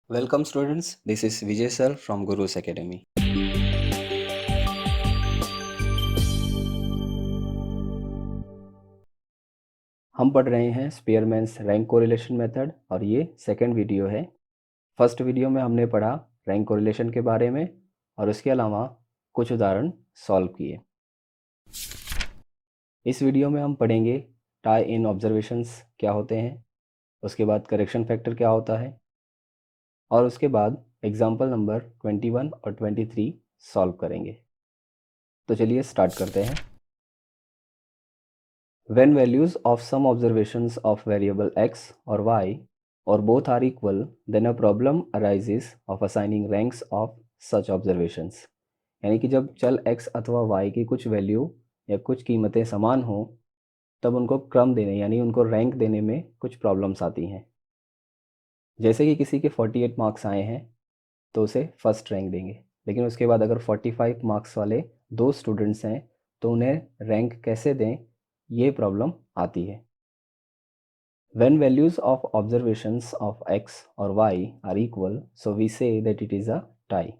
Welcome students, this is Vijay sir from Guru's Academy. हम पढ़ रहे हैं स्पीयरमैन्स रैंक कोरिलेशन मेथड और ये सेकंड वीडियो है। फर्स्ट वीडियो में हमने पढ़ा रैंक कोरिलेशन के बारे में और उसके अलावा कुछ उदाहरण सॉल्व किए। इस वीडियो में हम पढ़ेंगे टाई इन ऑब्जर्वेशंस क्या होते हैं, उसके बाद करेक्शन फैक्टर क्या होता है और उसके बाद एग्जाम्पल नंबर 21 और 23 सॉल्व करेंगे। तो चलिए स्टार्ट करते हैं। When values of some observations of variable x or y or both are equal, then a problem arises of assigning ranks of such observations. यानी कि जब चल x अथवा y की कुछ वैल्यू या कुछ कीमतें समान हो तब उनको क्रम देने यानी उनको रैंक देने में कुछ प्रॉब्लम्स आती हैं। जैसे कि किसी के 48 मार्क्स आए हैं तो उसे फर्स्ट रैंक देंगे, लेकिन उसके बाद अगर 45 मार्क्स वाले दो स्टूडेंट्स हैं तो उन्हें रैंक कैसे दें, ये प्रॉब्लम आती है। When values of observations of x or y are equal, so we say that it is a tie.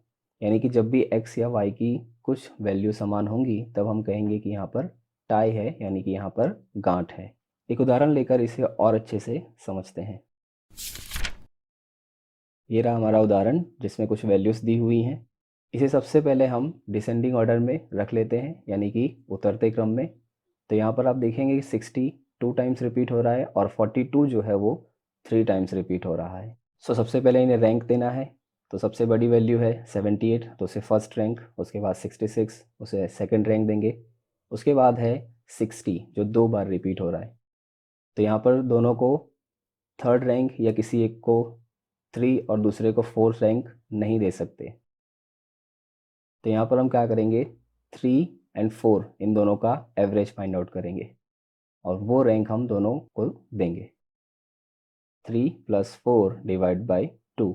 यानी कि जब भी x या y की कुछ वैल्यू समान होंगी तब हम कहेंगे कि यहाँ पर टाई है, यानी कि यहाँ पर गांठ है। एक उदाहरण लेकर इसे और अच्छे से समझते हैं। ये रहा हमारा उदाहरण जिसमें कुछ वैल्यूज़ दी हुई हैं। इसे सबसे पहले हम डिसेंडिंग ऑर्डर में रख लेते हैं, यानी कि उतरते क्रम में। तो यहाँ पर आप देखेंगे कि 60 2 टाइम्स रिपीट हो रहा है और 42 जो है वो 3 टाइम्स रिपीट हो रहा है। सो सबसे पहले इन्हें रैंक देना है। तो सबसे बड़ी वैल्यू है 78, तो उसे फर्स्ट रैंक। उसके बाद 66, उसे सेकंड रैंक देंगे। उसके बाद है 60 जो 2 बार रिपीट हो रहा है, तो यहाँ पर दोनों को थर्ड रैंक या किसी एक को 3 और दूसरे को 4 रैंक नहीं दे सकते। तो यहाँ पर हम क्या करेंगे, 3 एंड 4 इन दोनों का एवरेज फाइंड आउट करेंगे और वो रैंक हम दोनों को देंगे। 3 + 4 डिवाइड बाई 2,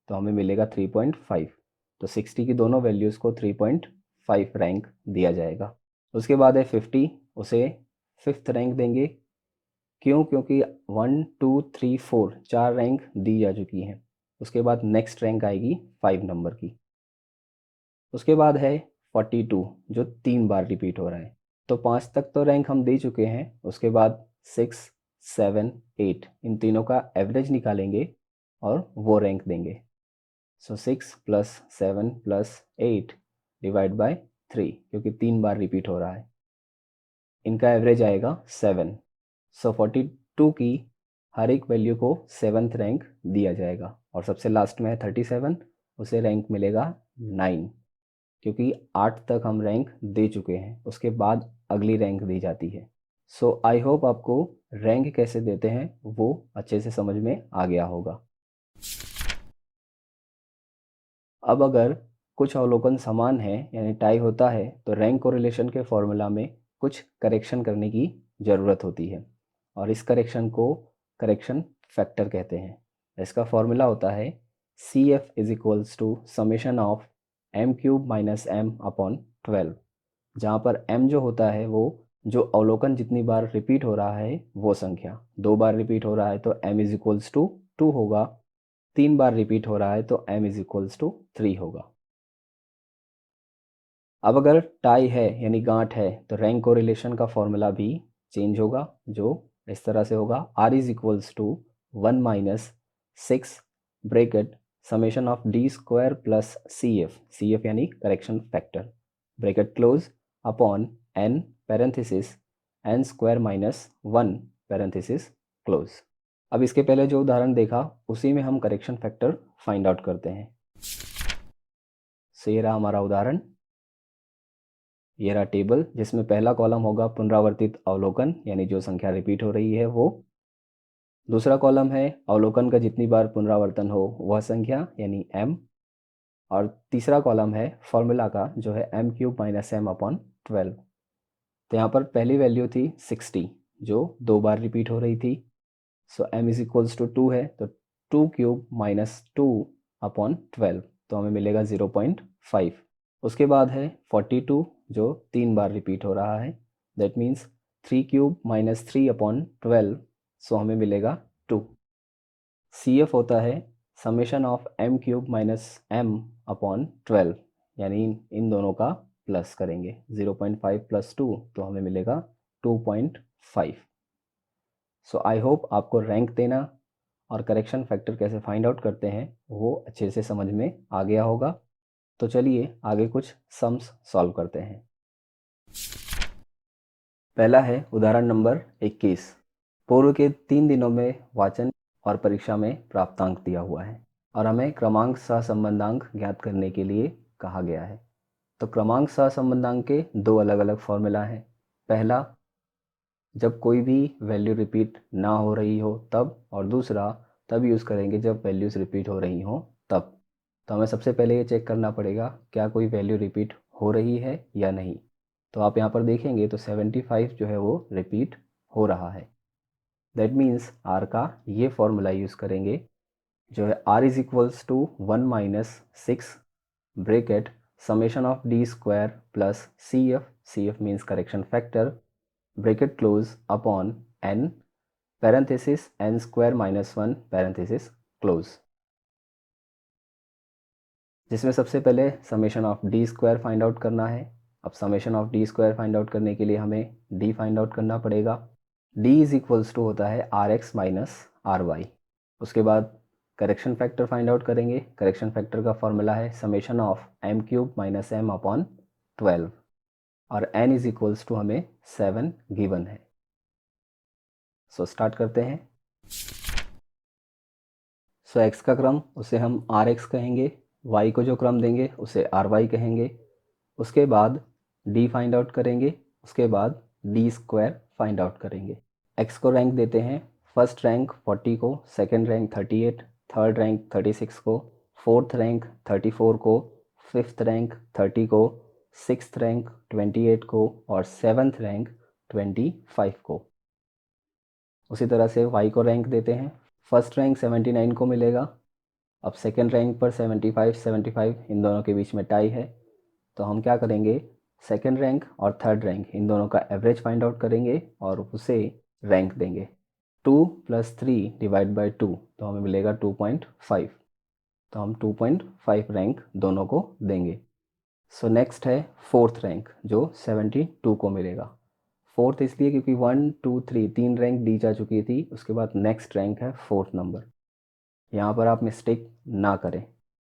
तो हमें मिलेगा 3.5। तो 60 की दोनों वैल्यूज़ को 3.5 रैंक दिया जाएगा। उसके बाद है 50, उसे फिफ्थ रैंक देंगे। क्यों? क्योंकि 1 2 3 4 4 रैंक दी जा चुकी हैं। उसके बाद नेक्स्ट रैंक आएगी 5 नंबर की। उसके बाद है 42 जो 3 बार रिपीट हो रहा है। तो 5 तक तो रैंक हम दे चुके हैं। उसके बाद 6 7 8 इन तीनों का एवरेज निकालेंगे और वो रैंक देंगे। सो 6 + 7 + 8 डिवाइड बाय 3, क्योंकि 3 बार रिपीट हो रहा है। इनका एवरेज आएगा 7। सो 42 की हर एक वैल्यू को 7th रैंक दिया जाएगा और सबसे लास्ट में है 37, उसे रैंक मिलेगा 9, क्योंकि 8 तक हम रैंक दे चुके हैं। उसके बाद अगली रैंक दी जाती है। सो आई होप आपको रैंक कैसे देते हैं वो अच्छे से समझ में आ गया होगा। अब अगर कुछ अवलोकन समान है यानी टाई होता है तो रैंक कोरिलेशन के फॉर्मूला में कुछ करेक्शन करने की ज़रूरत होती है और इस करेक्शन को करेक्शन फैक्टर कहते हैं। इसका फॉर्मूला होता है CF = summation of m³ - m/12, जहाँ पर m जो होता है वो जो अवलोकन जितनी बार रिपीट हो रहा है वो संख्या। 2 बार रिपीट हो रहा है तो m = 2 होगा। 3 बार रिपीट हो रहा है तो m = 3 होगा। अब अगर टाई है यानी गांठ है तो रैंक कोरिलेशन का फॉर्मूला भी चेंज होगा, जो इस तरह से होगा R = 1 - 6 bracket summation of d² + CF यानी correction factor bracket close upon n parenthesis n² - 1 parenthesis close. अब इसके पहले जो उदाहरण देखा उसी में हम करेक्शन फैक्टर फाइंड आउट करते हैं। सो ये रहा हमारा उदाहरण। ये रहा टेबल जिसमें पहला कॉलम होगा पुनरावर्तित अवलोकन यानी जो संख्या रिपीट हो रही है वो। दूसरा कॉलम है अवलोकन का जितनी बार पुनरावर्तन हो वह संख्या यानी m। और तीसरा कॉलम है फॉर्मूला का जो है m³ - m/12। तो यहाँ पर पहली वैल्यू थी 60 जो 2 बार रिपीट हो रही थी। सो m = 2 है तो 2³ - 2/12, तो हमें मिलेगा 0.5। उसके बाद है 42 जो 3 बार रिपीट हो रहा है, दैट मीन्स 3³ - 3/12, सो हमें मिलेगा 2। CF होता है summation of m cube minus m upon 12, यानी इन दोनों का प्लस करेंगे। 0.5 प्लस 2 तो हमें मिलेगा 2.5। सो आई होप आपको रैंक देना और करेक्शन फैक्टर कैसे फाइंड आउट करते हैं वो अच्छे से समझ में आ गया होगा। तो चलिए आगे कुछ सम्स सॉल्व करते हैं। पहला है उदाहरण नंबर 21। पूर्व के 3 दिनों में वाचन और परीक्षा में प्राप्तांक दिया हुआ है और हमें क्रमांक सहसंबंधांक ज्ञात करने के लिए कहा गया है। तो क्रमांक सहसंबंधांक के दो अलग अलग फॉर्मूला हैं। पहला, जब कोई भी वैल्यू रिपीट ना हो रही हो तब, और दूसरा तब यूज़ करेंगे जब वैल्यूज़ रिपीट हो रही हो तब। तो हमें सबसे पहले ये चेक करना पड़ेगा क्या कोई वैल्यू रिपीट हो रही है या नहीं। तो आप यहाँ पर देखेंगे तो 75 जो है वो रिपीट हो रहा है। दैट मीन्स आर का ये फॉर्मूला यूज़ करेंगे जो है r is equals to 1 minus 6 bracket summation of D square plus C F means correction factor bracket close upon n parenthesis n square minus 1 parenthesis close, जिसमें सबसे पहले summation of D square find out करना है। अब summation of D square find out करने के लिए हमें d फाइंड आउट करना पड़ेगा। d इज इक्वल्स टू होता है R X minus R Y. उसके बाद करेक्शन फैक्टर फाइंड आउट करेंगे। करेक्शन फैक्टर का फॉर्मूला है summation of m cube minus m upon 12 और n इज इक्वल्स टू हमें 7 गिवन है। सो स्टार्ट करते हैं। सो x का क्रम उसे हम आर एक्स कहेंगे, y को जो क्रम देंगे उसे आर वाई कहेंगे। उसके बाद d फाइंड आउट करेंगे, उसके बाद डी स्क्वायर फाइंड आउट करेंगे। x को रैंक देते हैं। फर्स्ट रैंक 40 को, सेकंड रैंक 38, थर्ड रैंक 36 को, फोर्थ रैंक 34 को, फिफ्थ रैंक 30 को, सिक्स्थ रैंक 28 को और सेवन्थ रैंक 25 को। उसी तरह से y को रैंक देते हैं। फर्स्ट रैंक 79 को मिलेगा। अब सेकंड रैंक पर 75 इन दोनों के बीच में टाई है। तो हम क्या करेंगे, सेकंड रैंक और थर्ड रैंक इन दोनों का एवरेज फाइंड आउट करेंगे और उसे रैंक देंगे। 2 + 3 डिवाइड बाई 2 तो हमें मिलेगा 2.5। तो हम 2.5 रैंक दोनों को देंगे। सो नेक्स्ट है फोर्थ रैंक जो 72 को मिलेगा। फोर्थ इसलिए क्योंकि 1 2 3 तीन रैंक दी जा चुकी थी। उसके बाद नेक्स्ट रैंक है फोर्थ नंबर। यहाँ पर आप मिस्टेक ना करें,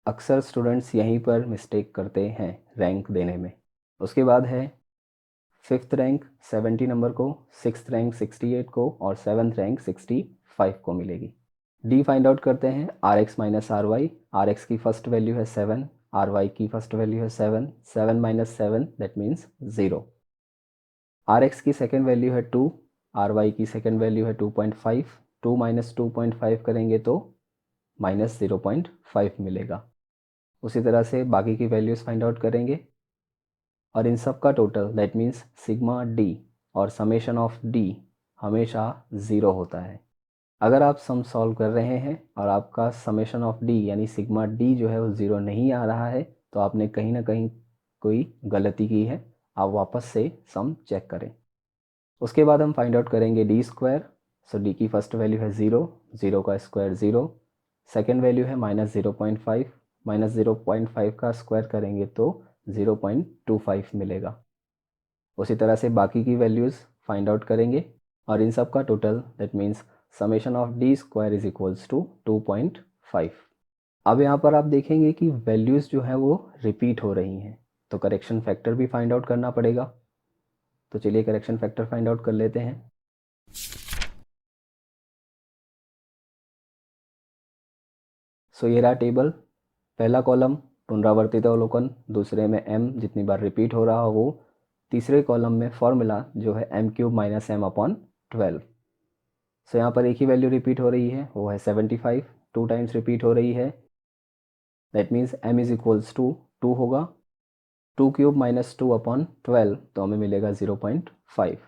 अक्सर स्टूडेंट्स यहीं पर मिस्टेक करते हैं रैंक देने में। उसके बाद है फिफ्थ रैंक 70 नंबर को, सिक्स्थ रैंक 68 को और सेवन्थ रैंक 65 को मिलेगी। डी फाइंड आउट करते हैं R X minus R Y. R X की फर्स्ट वैल्यू है 7, आर वाई की फर्स्ट वैल्यू है 7, 7 minus 7 that means 0। R X की सेकेंड वैल्यू है 2, आर वाई की सेकेंड वैल्यू है 2.5। 2 माइनस 2.5 करेंगे तो माइनस 0.5 मिलेगा। उसी तरह से बाकी की वैल्यूज़ फाइंड आउट करेंगे और इन सब का total that means sigma D और समेशन ऑफ डी हमेशा ज़ीरो होता है। अगर आप सम सॉल्व कर रहे हैं और आपका समेशन ऑफ डी यानी सिग्मा डी जो है वो ज़ीरो नहीं आ रहा है तो आपने कहीं ना कहीं कोई गलती की है। आप वापस से सम चेक करें। उसके बाद हम फाइंड आउट करेंगे डी स्क्वायर। सो डी की फर्स्ट वैल्यू है 0, 0 का स्क्वायर 0। सेकेंड वैल्यू है माइनस 0.5, माइनस 0.5 का स्क्वायर करेंगे तो 0.25 मिलेगा। उसी तरह से बाकी की वैल्यूज़ फाइंड आउट करेंगे और इन सब का total that means summation of D square is equals to 2.5। अब यहाँ पर आप देखेंगे कि वैल्यूज़ जो है वो रिपीट हो रही हैं तो करेक्शन फैक्टर भी फाइंड आउट करना पड़ेगा। तो चलिए करेक्शन फैक्टर फाइंड आउट कर लेते हैं। सो ये रहा टेबल। पहला कॉलम पुनरावर्तित अवलोकन, दूसरे में m जितनी बार रिपीट हो रहा हो वो, तीसरे कॉलम में फॉर्मूला जो है m cube minus m upon 12। सो यहाँ पर एक ही वैल्यू रिपीट हो रही है वो है 75, 2 टाइम्स रिपीट हो रही है। That means m is equals to 2 होगा। 2 क्यूब माइनस 2 अपॉन 12 तो हमें मिलेगा 0.5।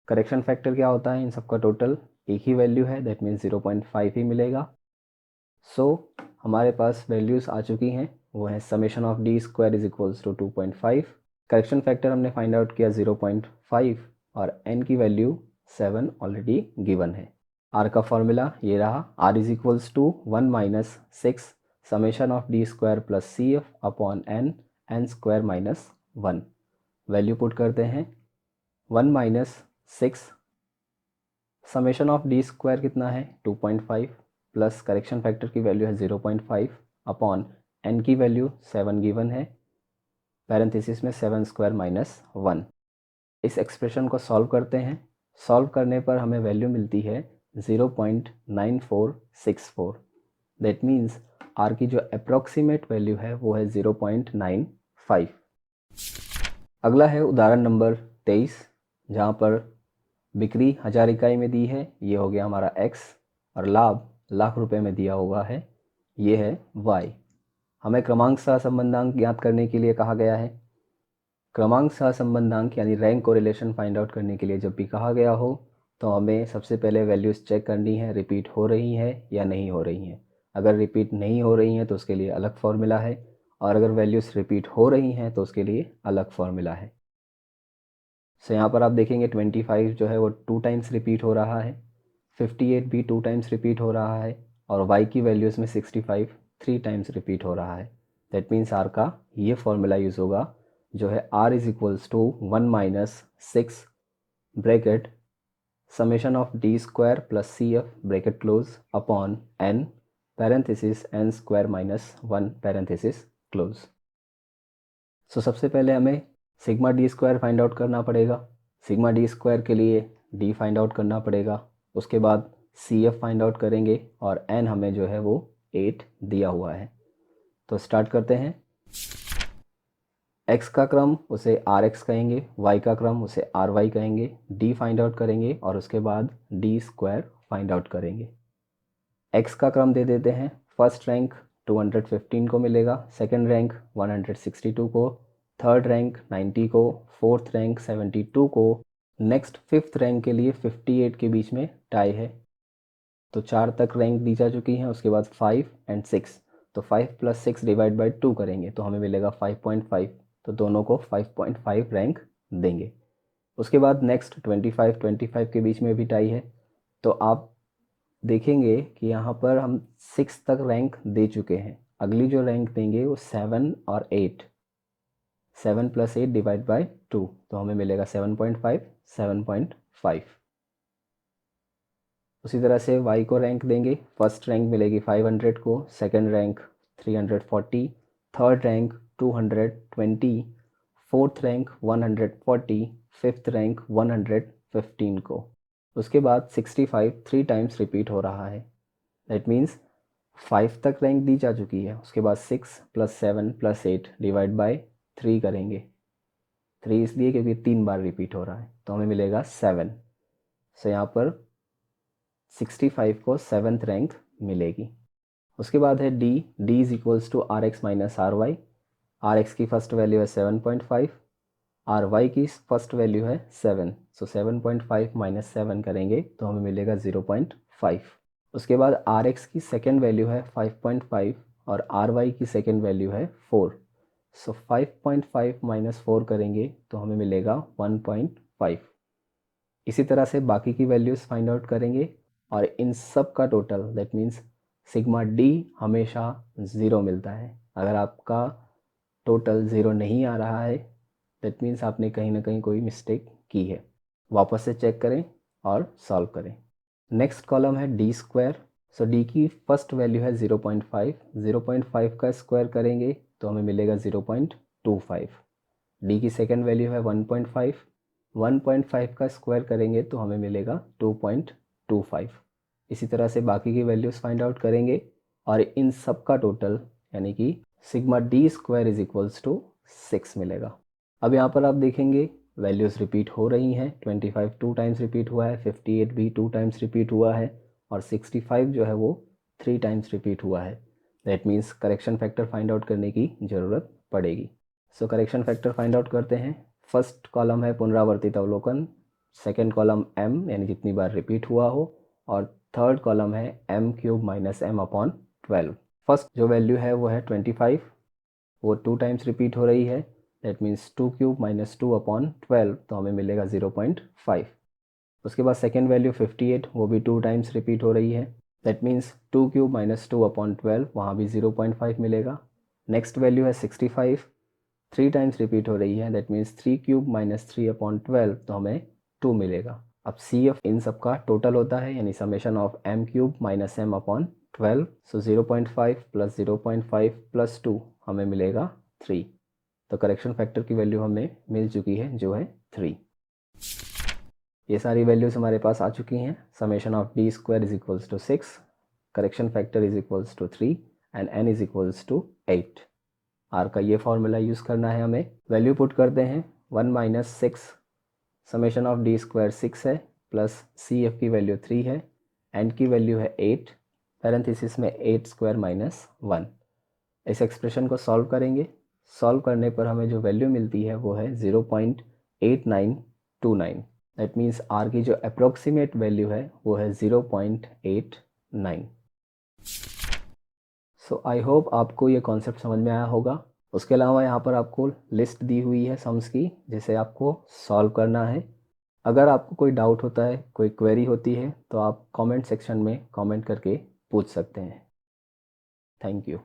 करेक्शन फैक्टर क्या होता है, इन सबका टोटल एक ही वैल्यू है दैट मीन्स 0.5 ही मिलेगा। सो हमारे पास वैल्यूज़ आ चुकी हैं वो है summation of D square is equals to 2.5। Correction factor हमने फाइंड आउट किया 0.5 और n की वैल्यू 7 ऑलरेडी गिवन है। आर का फॉर्मूला ये रहा, आर is equals to 1 minus 6 summation of D square plus C F upon N square minus 1। Value put करते हैं, 1 minus 6 summation of D square कितना है 2.5 प्लस करेक्शन फैक्टर की वैल्यू है 0.5 अपॉन एन की वैल्यू 7 गिवन है, पैरेंथेसिस में 7 square minus 1। इस एक्सप्रेशन को सॉल्व करते हैं, सॉल्व करने पर हमें वैल्यू मिलती है 0.9464। दैट मीन्स आर की जो अप्रॉक्सीमेट वैल्यू है वो है 0.95। अगला है उदाहरण नंबर 23, जहाँ पर बिक्री 1000 इकाई में दी है, ये हो गया हमारा x, और लाभ लाख रुपए में दिया हुआ है, ये है y। हमें क्रमांक सहसंबंधांक ज्ञात करने के लिए कहा गया है। क्रमांक सहसंबंधांक यानी रैंक कोरिलेशन फाइंड आउट करने के लिए जब भी कहा गया हो तो हमें सबसे पहले वैल्यूज़ चेक करनी है, रिपीट हो रही है या नहीं हो रही हैं। अगर रिपीट नहीं हो रही हैं तो उसके लिए अलग फार्मूला है, और अगर वैल्यूज़ रिपीट हो रही हैं तो उसके लिए अलग फार्मूला है। सो यहाँ पर आप देखेंगे 25 जो है वो 2 टाइम्स रिपीट हो रहा है, 58 भी 2 टाइम्स रिपीट हो रहा है, और y की वैल्यूज़ में 65 3 टाइम्स रिपीट हो रहा है। दैट मीन्स आर का ये फार्मूला यूज़ होगा जो है r is equals to 1 minus 6 bracket summation of D square plus C f bracket close upon n parenthesis n square minus 1 parenthesis close. So सबसे पहले हमें sigma D square find out करना पड़ेगा। Sigma D square के लिए D find out करना पड़ेगा, उसके बाद सी एफ फाइंड आउट करेंगे, और n हमें जो है वो 8 दिया हुआ है। तो स्टार्ट करते हैं। x का क्रम उसे आर एक्स कहेंगे, y का क्रम उसे आर वाई कहेंगे, d फाइंड आउट करेंगे और उसके बाद डी स्क्वायर फाइंड आउट करेंगे। x का क्रम दे देते हैं, फर्स्ट रैंक 215 को मिलेगा, सेकंड रैंक 162 को, थर्ड रैंक 90 को, फोर्थ रैंक 72 को, नेक्स्ट फिफ्थ रैंक के लिए 58 के बीच में टाई है। तो 4 तक रैंक दी जा चुकी हैं, उसके बाद 5 एंड 6, तो 5 प्लस 6 डिवाइड बाई 2 करेंगे तो हमें मिलेगा 5.5, तो दोनों को 5.5 रैंक देंगे। उसके बाद नेक्स्ट 25 के बीच में भी टाई है, तो आप देखेंगे कि यहाँ पर हम 6 तक रैंक दे चुके हैं, अगली जो रैंक देंगे वो 7 और 8, 7 प्लस 8 डिवाइड बाई 2, तो हमें मिलेगा 7.5 7.5। उसी तरह से y को रैंक देंगे, फर्स्ट रैंक मिलेगी 500 को, second rank 340, third rank 220, fourth rank 140, fifth rank 115 को। उसके बाद 65 3 टाइम्स रिपीट हो रहा है, दैट मीन्स 5 तक रैंक दी जा चुकी है, उसके बाद 6 प्लस 7 प्लस 8 डिवाइड बाय 3 करेंगे, 3 इसलिए क्योंकि 3 बार रिपीट हो रहा है, तो हमें मिलेगा 7। सो यहाँ पर 65 को 7th रैंक मिलेगी। उसके बाद है D is equals to R X minus R Y. R X की फर्स्ट वैल्यू है 7.5, आर वाई की फर्स्ट वैल्यू है 7, सो 7.5 माइनस 7 करेंगे तो हमें मिलेगा 0.5। उसके बाद आर एक्स की सेकेंड वैल्यू है 5.5 और आर वाई की सेकेंड वैल्यू है 4, सो 5.5 माइनस 4 करेंगे तो हमें मिलेगा 1.5। इसी तरह से बाकी की वैल्यूज़ फाइंड आउट करेंगे, और इन सब का total that means sigma D हमेशा ज़ीरो मिलता है। अगर आपका टोटल ज़ीरो नहीं आ रहा है दैट मीन्स आपने कहीं ना कहीं कोई मिस्टेक की है। वापस से चेक करें और सॉल्व करें। नेक्स्ट कॉलम है डी स्क्वायर। सो डी की फर्स्ट वैल्यू है 0.5, 0.5 का स्क्वायर करेंगे तो हमें मिलेगा 0.25। डी की सेकेंड वैल्यू है 1.5, 1.5 का स्क्वायर करेंगे तो हमें मिलेगा 2.25। इसी तरह से बाकी की वैल्यूज़ फाइंड आउट करेंगे, और इन सब का टोटल यानी कि sigma D square is equals to 6 मिलेगा। अब यहाँ पर आप देखेंगे वैल्यूज़ रिपीट हो रही हैं, 25 2 टाइम्स रिपीट हुआ है, 58 भी 2 टाइम्स रिपीट हुआ है, और 65 जो है वो 3 टाइम्स रिपीट हुआ है। That means correction factor find out करने की ज़रूरत पड़ेगी। सो करेक्शन फैक्टर फाइंड आउट करते हैं। फर्स्ट कॉलम है पुनरावर्तित अवलोकन, सेकेंड कॉलम m यानी जितनी बार रिपीट हुआ हो, और थर्ड कॉलम है m cube minus m upon 12। First जो वैल्यू है वो है 25, वो 2 टाइम्स रिपीट हो रही है, that means 2 cube minus 2 upon 12, तो हमें मिलेगा 0.5। उसके बाद सेकेंड वैल्यू 58, वो भी 2 टाइम्स रिपीट हो रही है। दैट मीन्स 2 क्यूब माइनस 2/12, वहाँ भी 0.5 मिलेगा। नेक्स्ट वैल्यू है 65, 3 टाइम्स रिपीट हो रही है। दैट मीन्स 3 क्यूब माइनस 3/12, तो हमें 2 मिलेगा। अब सी एफ इन सब का टोटल होता है, यानी summation of m cube minus m/12। So 0.5 plus 0.5 plus 2 हमें मिलेगा 3। तो करेक्शन फैक्टर की वैल्यू हमें मिल चुकी है, जो है 3। ये सारी वैल्यूज़ हमारे पास आ चुकी हैं। Summation of d square is equals to 6, correction factor is equals to 3 and n is equals to 8। r का ये फॉर्मूला यूज़ करना है हमें। वैल्यू पुट करते हैं, 1 minus 6, summation of d square 6 है, प्लस सी एफ की वैल्यू 3 है, एंड की वैल्यू है 8, पैरेंथेसिस में 8 स्क्वायर माइनस 1। इस एक्सप्रेशन को सॉल्व करेंगे। सॉल्व करने पर हमें जो वैल्यू मिलती है वो है 0.8929। दैट मीन्स r की जो अप्रोक्सीमेट वैल्यू है वो है 0.89। सो आई होप आपको ये कॉन्सेप्ट समझ में आया होगा। उसके अलावा यहाँ पर आपको लिस्ट दी हुई है सम्स की, जिसे आपको सॉल्व करना है। अगर आपको कोई डाउट होता है, कोई क्वेरी होती है, तो आप कमेंट सेक्शन में कमेंट करके पूछ सकते हैं। Thank you.